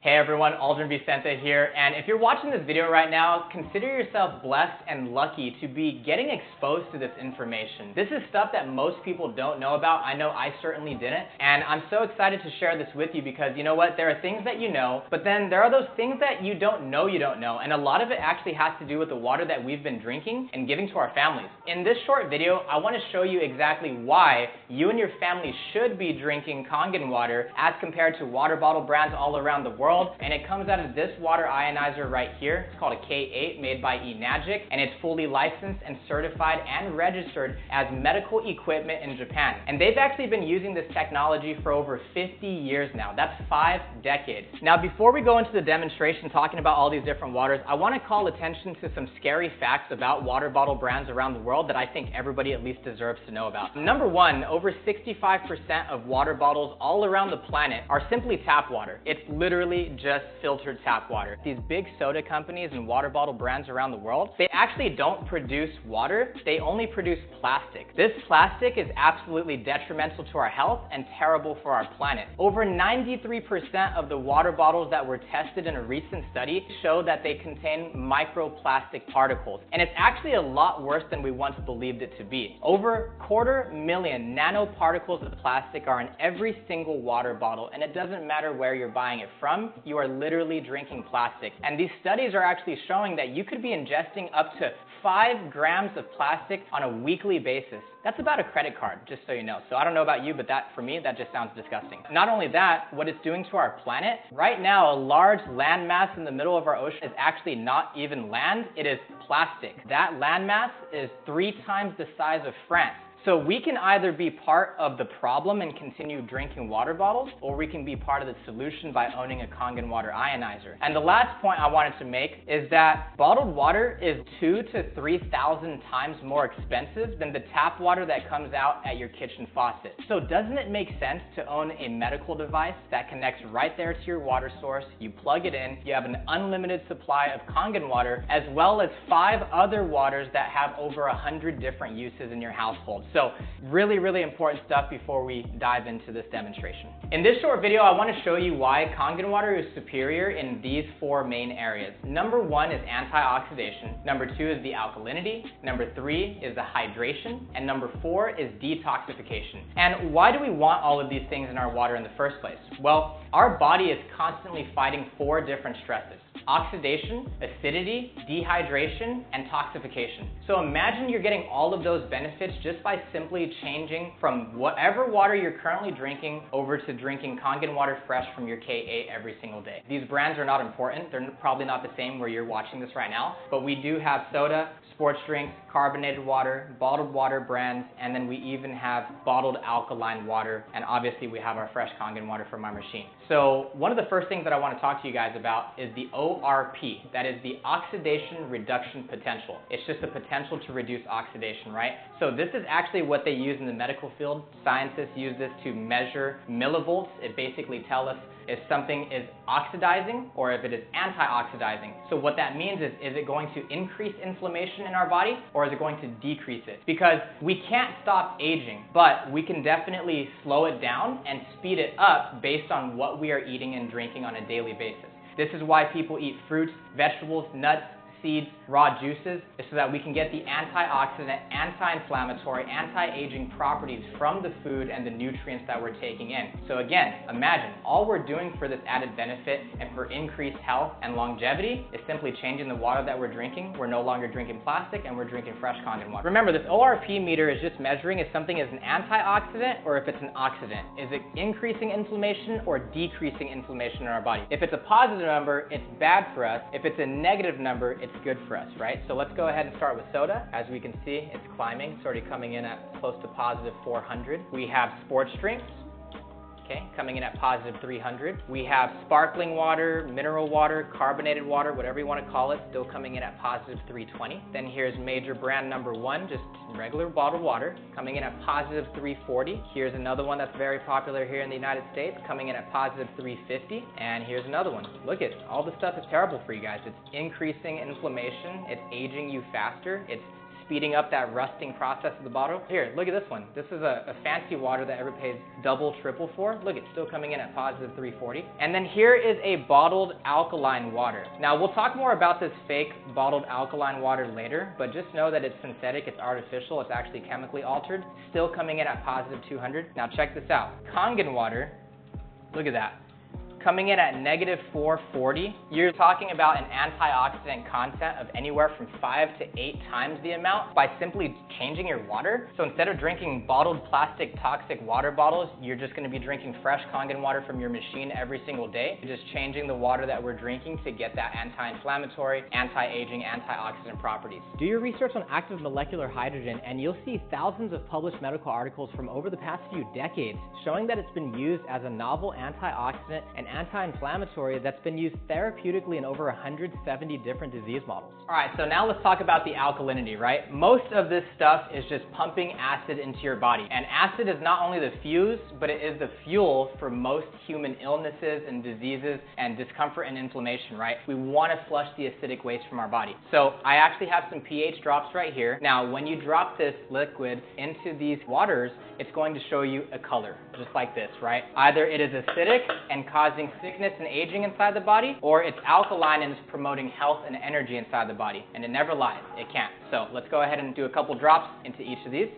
Hey everyone, Aldrin Vicente here, and if you're watching this video right now, consider yourself blessed and lucky to be getting exposed to this information. This is stuff that most people don't know about. I know I certainly didn't, and I'm so excited to share this with you because you know what? There are things that you know, but then there are those things that you don't know, and a lot of it actually has to do with the water that we've been drinking and giving to our families. In this short video, I want to show you exactly why you and your family should be drinking Kangen water as compared to water bottle brands all around the world. And it comes out of this water ionizer right here. It's called a K8, made by Enagic, and it's fully licensed and certified and registered as medical equipment in Japan. And they've actually been using this technology for over 50 years now. That's 5 decades. Now, before we go into the demonstration talking about all these different waters, I want to call attention to some scary facts about water bottle brands around the world that I think everybody at least deserves to know about. Number one, over 65% of water bottles all around the planet are simply tap water. It's literally just filtered tap water. These big soda companies and water bottle brands around the world, they actually don't produce water, they only produce plastic. This plastic is absolutely detrimental to our health and terrible for our planet. Over 93% of the water bottles that were tested in a recent study show that they contain microplastic particles. And it's actually a lot worse than we once believed it to be. Over 250,000 nanoparticles of plastic are in every single water bottle, and it doesn't matter where you're buying it from, you are literally drinking plastic. And these studies are actually showing that you could be ingesting up to 5 grams of plastic on a weekly basis. That's about a credit card, just so you know. So I don't know about you, but for me, that just sounds disgusting. Not only that, what it's doing to our planet, right now, a large landmass in the middle of our ocean is actually not even land, it is plastic. That landmass is 3 times the size of France. So we can either be part of the problem and continue drinking water bottles, or we can be part of the solution by owning a Kangen water ionizer. And the last point I wanted to make is that bottled water is 2,000 to 3,000 times more expensive than the tap water that comes out at your kitchen faucet. So doesn't it make sense to own a medical device that connects right there to your water source, you plug it in, you have an unlimited supply of Kangen water, as well as 5 other waters that have over 100 different uses in your household. So really, really important stuff before we dive into this demonstration. In this short video, I want to show you why Kangen water is superior in these 4 main areas. Number 1 is antioxidation. Number 2 is the alkalinity. Number 3 is the hydration. And number 4 is detoxification. And why do we want all of these things in our water in the first place? Well, our body is constantly fighting 4 different stresses: oxidation, acidity, dehydration, and toxification. So imagine you're getting all of those benefits just by simply changing from whatever water you're currently drinking over to drinking Kangen water fresh from your K8 every single day. These brands are not important. They're probably not the same where you're watching this right now, but we do have soda, sports drinks, carbonated water, bottled water brands, and then we even have bottled alkaline water, and obviously we have our fresh Kangen water from our machine. So one of the first things that I want to talk to you guys about is the ORP, that is the oxidation reduction potential. It's just the potential to reduce oxidation, right? So this is actually what they use in the medical field. Scientists use this to measure millivolts. It basically tells us if something is oxidizing or if it is antioxidizing. So what that means is it going to increase inflammation in our body, or is it going to decrease it? Because we can't stop aging, but we can definitely slow it down and speed it up based on what we are eating and drinking on a daily basis. This is why people eat fruits, vegetables, nuts, seeds, raw juices, is so that we can get the antioxidant, anti-inflammatory, anti-aging properties from the food and the nutrients that we're taking in. So again, imagine all we're doing for this added benefit and for increased health and longevity is simply changing the water that we're drinking. We're no longer drinking plastic and we're drinking fresh Kangen water. Remember, this ORP meter is just measuring if something is an antioxidant or if it's an oxidant. Is it increasing inflammation or decreasing inflammation in our body? If it's a positive number, it's bad for us. If it's a negative number, it's good for us, right? So let's go ahead and start with soda. As we can see, it's climbing. It's already coming in at close to positive 400. We have sports drinks. Okay, coming in at positive 300. We have sparkling water, mineral water, carbonated water, whatever you want to call it, still coming in at positive 320. Then here's major brand number 1, just regular bottled water, coming in at positive 340. Here's another one that's very popular here in the United States, coming in at positive 350. And here's another one. Look at all this stuff is terrible for you guys. It's increasing inflammation, it's aging you faster, it's speeding up that rusting process of the bottle. Here, look at this one. This is a fancy water that everyone pays double, triple for. Look, it's still coming in at positive 340. And then here is a bottled alkaline water. Now, we'll talk more about this fake bottled alkaline water later, but just know that it's synthetic, it's artificial, it's actually chemically altered, still coming in at positive 200. Now, check this out. Kangen water, look at that. Coming in at negative 440, you're talking about an antioxidant content of anywhere from 5 to 8 times the amount by simply changing your water. So instead of drinking bottled plastic toxic water bottles, you're just going to be drinking fresh Kangen water from your machine every single day. You're just changing the water that we're drinking to get that anti-inflammatory, anti-aging, antioxidant properties. Do your research on active molecular hydrogen and you'll see thousands of published medical articles from over the past few decades showing that it's been used as a novel antioxidant and anti-inflammatory that's been used therapeutically in over 170 different disease models. All right, so now let's talk about the alkalinity, right? Most of this stuff is just pumping acid into your body. And acid is not only the fuse, but it is the fuel for most human illnesses and diseases and discomfort and inflammation, right? We want to flush the acidic waste from our body. So I actually have some pH drops right here. Now, when you drop this liquid into these waters, it's going to show you a color, just like this, right? Either it is acidic and causing sickness and aging inside the body, or it's alkaline and is promoting health and energy inside the body. And it never lies, it can't. So let's go ahead and do a couple drops into each of these.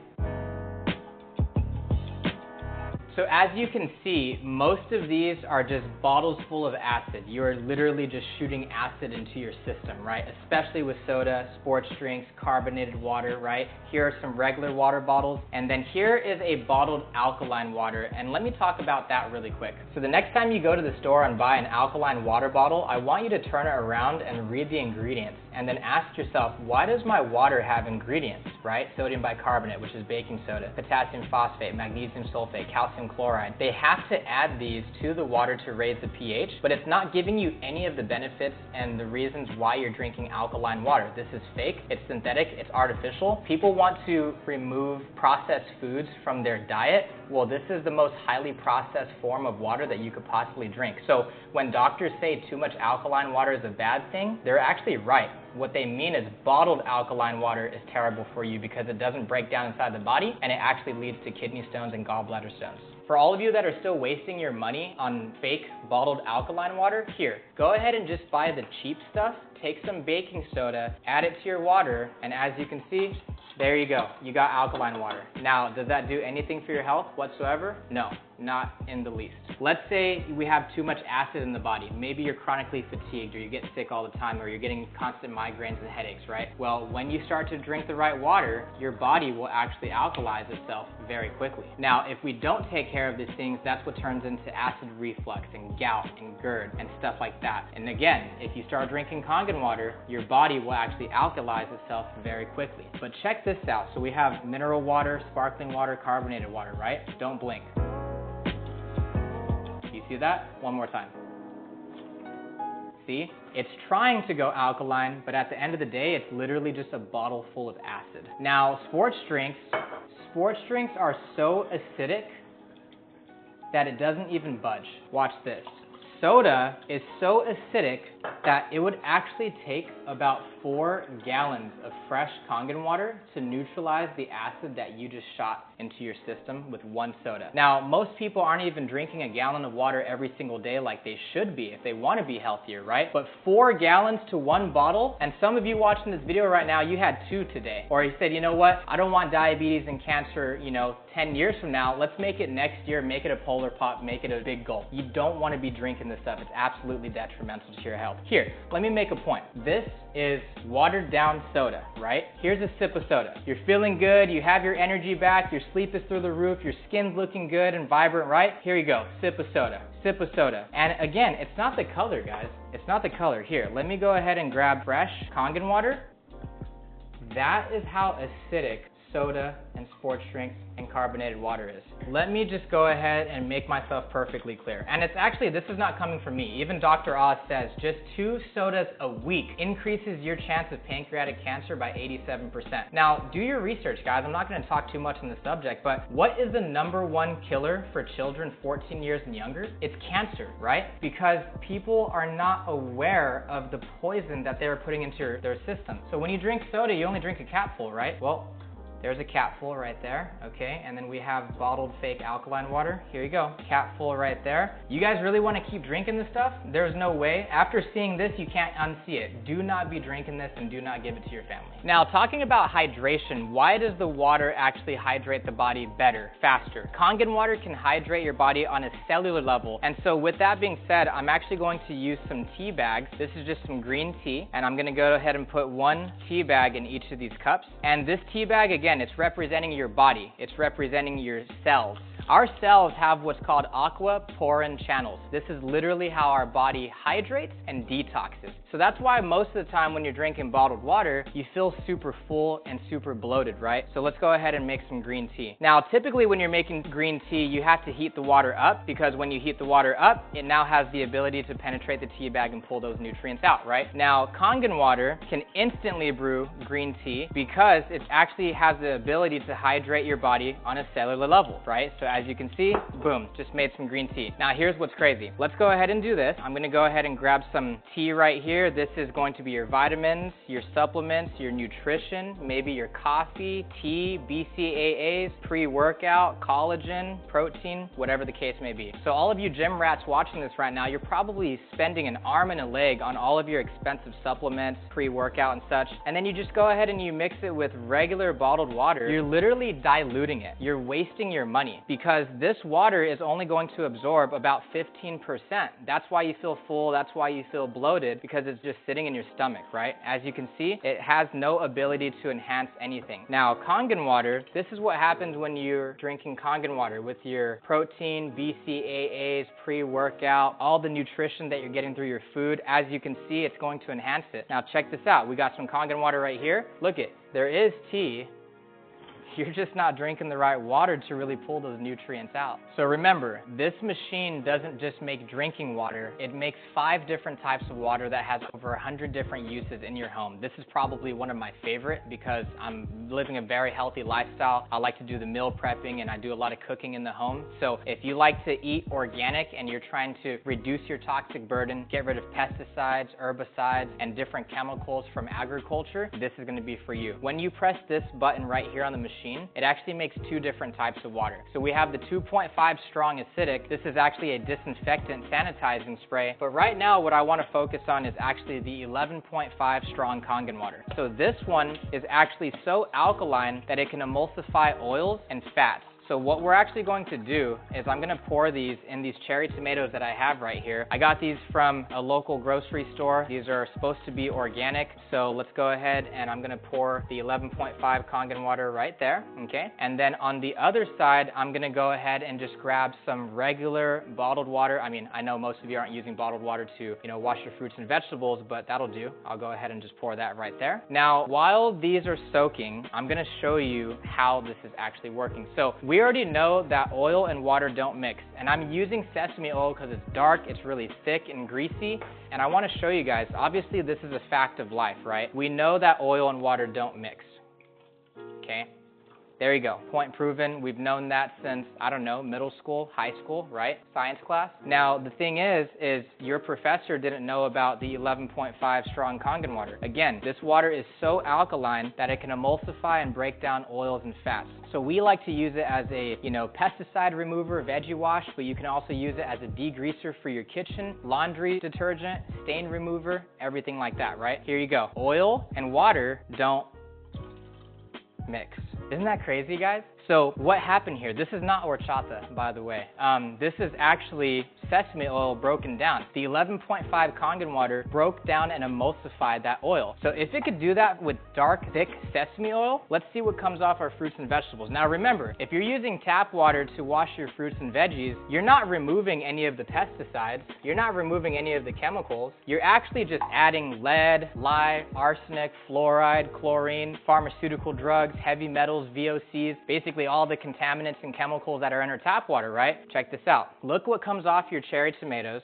So as you can see, most of these are just bottles full of acid. You are literally just shooting acid into your system, right? Especially with soda, sports drinks, carbonated water, right? Here are some regular water bottles. And then here is a bottled alkaline water. And let me talk about that really quick. So the next time you go to the store and buy an alkaline water bottle, I want you to turn it around and read the ingredients. And then ask yourself, why does my water have ingredients, right? Sodium bicarbonate, which is baking soda, potassium phosphate, magnesium sulfate, calcium chloride. They have to add these to the water to raise the pH, but it's not giving you any of the benefits and the reasons why you're drinking alkaline water. This is fake, it's synthetic, it's artificial. People want to remove processed foods from their diet. Well, this is the most highly processed form of water that you could possibly drink. So when doctors say too much alkaline water is a bad thing, they're actually right. What they mean is bottled alkaline water is terrible for you because it doesn't break down inside the body and it actually leads to kidney stones and gallbladder stones. For all of you that are still wasting your money on fake bottled alkaline water, here, go ahead and just buy the cheap stuff, take some baking soda, add it to your water, and as you can see, there you go. You got alkaline water. Now, does that do anything for your health whatsoever? No, not in the least. Let's say we have too much acid in the body. Maybe you're chronically fatigued or you get sick all the time or you're getting constant migraines and headaches, right? Well, when you start to drink the right water, your body will actually alkalize itself very quickly. Now, if we don't take care of these things, that's what turns into acid reflux and gout and GERD and stuff like that. And again, if you start drinking Kangen water, your body will actually alkalize itself very quickly. But check this out. So we have mineral water, sparkling water, carbonated water, right? Don't blink. You see that? One more time. See? It's trying to go alkaline, but at the end of the day, it's literally just a bottle full of acid. Now, sports drinks are so acidic that it doesn't even budge. Watch this. Soda is so acidic that it would actually take about 4 gallons of fresh Kangen water to neutralize the acid that you just shot into your system with one soda. Now, most people aren't even drinking a gallon of water every single day like they should be if they want to be healthier, right? But 4 gallons to 1 bottle, and some of you watching this video right now, you had 2 today. Or you said, you know what, I don't want diabetes and cancer, 10 years from now. Let's make it next year, make it a polar pop, make it a big gulp. You don't want to be drinking this stuff. It's absolutely detrimental to your health. Here, let me make a point. This is watered down soda, right? Here's a sip of soda. You're feeling good, you have your energy back, your sleep is through the roof, your skin's looking good and vibrant, right? Here you go, sip of soda, sip of soda. And again, it's not the color, guys. It's not the color. Here, let me go ahead and grab fresh Kangen water. That is how acidic soda and sports drinks and carbonated water is. Let me just go ahead and make myself perfectly clear. And it's actually, this is not coming from me. Even Dr. Oz says just 2 sodas a week increases your chance of pancreatic cancer by 87%. Now, do your research, guys. I'm not going to talk too much on the subject, but what is the #1 killer for children 14 years and younger? It's cancer, right? Because people are not aware of the poison that they're putting into their system. So when you drink soda, you only drink a capful, right? Well, there's a capful right there, okay? And then we have bottled fake alkaline water. Here you go, capful right there. You guys really want to keep drinking this stuff? There's no way. After seeing this, you can't unsee it. Do not be drinking this and do not give it to your family. Now, talking about hydration, why does the water actually hydrate the body better, faster? Kangen water can hydrate your body on a cellular level. And so with that being said, I'm actually going to use some tea bags. This is just some green tea, and I'm gonna go ahead and put 1 tea bag in each of these cups. And this tea bag, again, it's representing your body. It's representing your cells. Our cells have what's called aquaporin channels. This is literally how our body hydrates and detoxes. So that's why most of the time when you're drinking bottled water, you feel super full and super bloated, right? So let's go ahead and make some green tea. Now, typically when you're making green tea, you have to heat the water up, because when you heat the water up, it now has the ability to penetrate the tea bag and pull those nutrients out, right? Now, Kangen water can instantly brew green tea because it actually has the ability to hydrate your body on a cellular level, right? So as you can see, boom, just made some green tea. Now here's what's crazy. Let's go ahead and do this. I'm gonna go ahead and grab some tea right here. This is going to be your vitamins, your supplements, your nutrition, maybe your coffee, tea, BCAAs, pre-workout, collagen, protein, whatever the case may be. So all of you gym rats watching this right now, you're probably spending an arm and a leg on all of your expensive supplements, pre-workout and such, and then you just go ahead and you mix it with regular bottled water. You're literally diluting it. You're wasting your money, because this water is only going to absorb about 15%. That's why you feel full, that's why you feel bloated, because it's just sitting in your stomach, right? As you can see, it has no ability to enhance anything. Now, Kangen water, this is what happens when you're drinking Kangen water with your protein, BCAAs, pre-workout, all the nutrition that you're getting through your food. As you can see, it's going to enhance it. Now, check this out. We got some Kangen water right here. Look it, there is tea. You're just not drinking the right water to really pull those nutrients out. So remember, this machine doesn't just make drinking water, it makes 5 different types of water that has over 100 different uses in your home. This is probably one of my favorite because I'm living a very healthy lifestyle. I like to do the meal prepping and I do a lot of cooking in the home. So if you like to eat organic and you're trying to reduce your toxic burden, get rid of pesticides, herbicides, and different chemicals from agriculture, this is gonna be for you. When you press this button right here on the machine, it actually makes 2 different types of water. So we have the 2.5 strong acidic. This is actually a disinfectant sanitizing spray. But right now, what I want to focus on is actually the 11.5 strong Kangen water. So this one is actually so alkaline that it can emulsify oils and fats. So what we're actually going to do is I'm gonna pour these in these cherry tomatoes that I have right here. I got these from a local grocery store. These are supposed to be organic. So let's go ahead and I'm gonna pour the 11.5 Kangen water right there, okay? And then on the other side, I'm gonna go ahead and just grab some regular bottled water. I mean, I know most of you aren't using bottled water to, wash your fruits and vegetables, but that'll do. I'll go ahead and just pour that right there. Now, while these are soaking, I'm gonna show you how this is actually working. So we already know that oil and water don't mix, and I'm using sesame oil because it's dark, it's really thick and greasy, and I want to show you guys, obviously this is a fact of life, right? We know that oil and water don't mix, okay? There you go, point proven. We've known that since, I don't know, middle school, high school, right? Science class. Now, the thing is your professor didn't know about the 11.5 strong Kangen water. Again, this water is so alkaline that it can emulsify and break down oils and fats. So we like to use it as a, pesticide remover, veggie wash, but you can also use it as a degreaser for your kitchen, laundry detergent, stain remover, everything like that, right? Here you go. Oil and water don't mix. Isn't that crazy, guys? So what happened here? This is not horchata, by the way. This is actually sesame oil broken down. The 11.5 Kangen water broke down and emulsified that oil. So if it could do that with dark, thick sesame oil, let's see what comes off our fruits and vegetables. Now remember, if you're using tap water to wash your fruits and veggies, you're not removing any of the pesticides, you're not removing any of the chemicals, you're actually just adding lead, lye, arsenic, fluoride, chlorine, pharmaceutical drugs, heavy metals, VOCs, basically all the contaminants and chemicals that are in our tap water, right? Check this out. Look what comes off your cherry tomatoes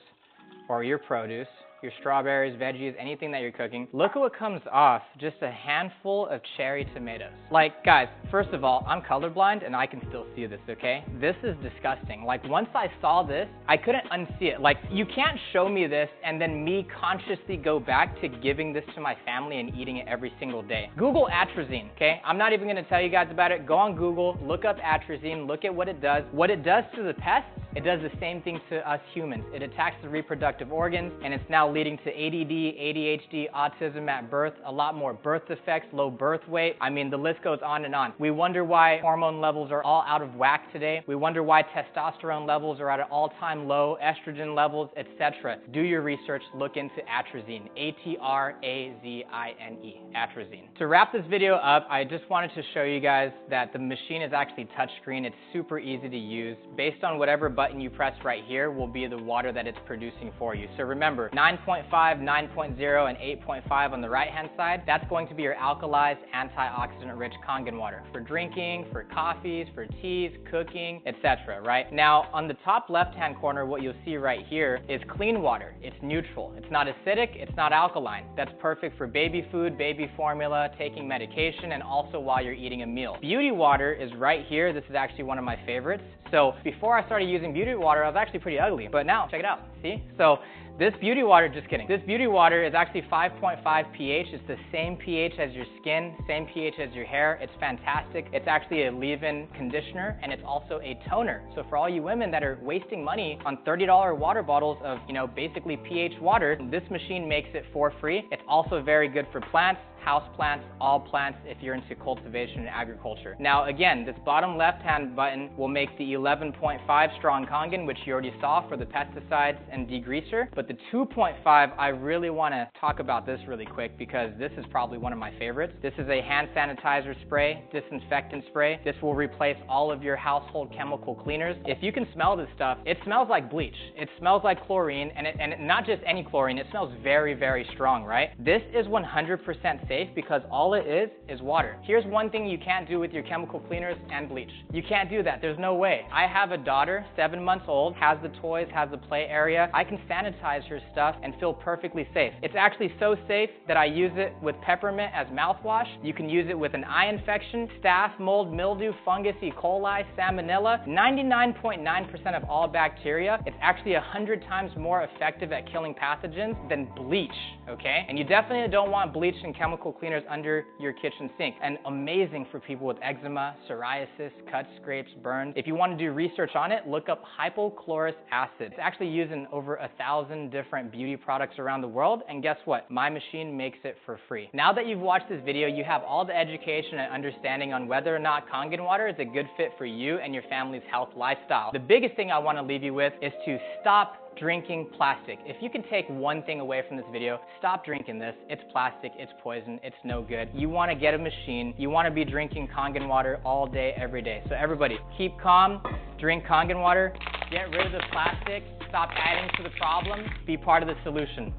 or your produce, your strawberries, veggies, anything that you're cooking. Look at what comes off just a handful of cherry tomatoes. Like, guys, first of all, I'm colorblind and I can still see this, okay? This is disgusting. Like, once I saw this, I couldn't unsee it. Like, you can't show me this and then me consciously go back to giving this to my family and eating it every single day. Google atrazine, okay? I'm not even gonna tell you guys about it. Go on Google, look up atrazine, look at what it does. What it does to the pests, it does the same thing to us humans. It attacks the reproductive organs, and it's now leading to ADD, ADHD, autism at birth, a lot more birth defects, low birth weight. I mean, the list goes on and on. We wonder why hormone levels are all out of whack today. We wonder why testosterone levels are at an all-time low, estrogen levels, etc. Do your research, look into atrazine, A-T-R-A-Z-I-N-E, atrazine. To wrap this video up, I just wanted to show you guys that the machine is actually touchscreen. It's super easy to use. Based on whatever button you press right here will be the water that it's producing for you. So remember, 9.5, 9.0, and 8.5 on the right-hand side, that's going to be your alkalized, antioxidant-rich Kangen water for drinking, for coffees, for teas, cooking, etc., right? Now, on the top left-hand corner, what you'll see right here is clean water. It's neutral. It's not acidic. It's not alkaline. That's perfect for baby food, baby formula, taking medication, and also while you're eating a meal. Beauty water is right here. This is actually one of my favorites. So before I started using beauty water, I was actually pretty ugly, but now, check it out, see? So this beauty water, just kidding. This beauty water is actually 5.5 pH. It's the same pH as your skin, same pH as your hair. It's fantastic. It's actually a leave-in conditioner, and it's also a toner. So for all you women that are wasting money on $30 water bottles of, basically pH water, this machine makes it for free. It's also very good for plants, house plants, all plants if you're into cultivation and agriculture. Now again, this bottom left-hand button will make the 11.5 strong Kangen, which you already saw for the pesticides and degreaser, but the 2.5, I really want to talk about this really quick because this is probably one of my favorites. This is a hand sanitizer spray, disinfectant spray. This will replace all of your household chemical cleaners. If you can smell this stuff, it smells like bleach. It smells like chlorine, and not just any chlorine, it smells very, very strong, right? This is 100% safe because all it is water. Here's one thing you can't do with your chemical cleaners and bleach. You can't do that. There's no way. I have a daughter, 7 months old, has the toys, has the play area. I can sanitize her stuff and feel perfectly safe. It's actually so safe that I use it with peppermint as mouthwash. You can use it with an eye infection, staph, mold, mildew, fungus, E. coli, salmonella, 99.9% of all bacteria. It's actually 100 times more effective at killing pathogens than bleach, okay? And you definitely don't want bleach and chemical cleaners under your kitchen sink. And amazing for people with eczema, psoriasis, cuts, scrapes, burns. If you want to do research on it, look up hypochlorous acid. It's actually used in over 1,000 different beauty products around the world, and guess what? My machine makes it for free. Now that you've watched this video, you have all the education and understanding on whether or not Kangen water is a good fit for you and your family's health lifestyle. The biggest thing I want to leave you with is to stop drinking plastic. If you can take one thing away from this video, stop drinking this. It's plastic, it's poison, it's no good. You want to get a machine. You want to be drinking Kangen water all day, every day. So everybody, keep calm, drink Kangen water, get rid of the plastic, stop adding to the problem, be part of the solution.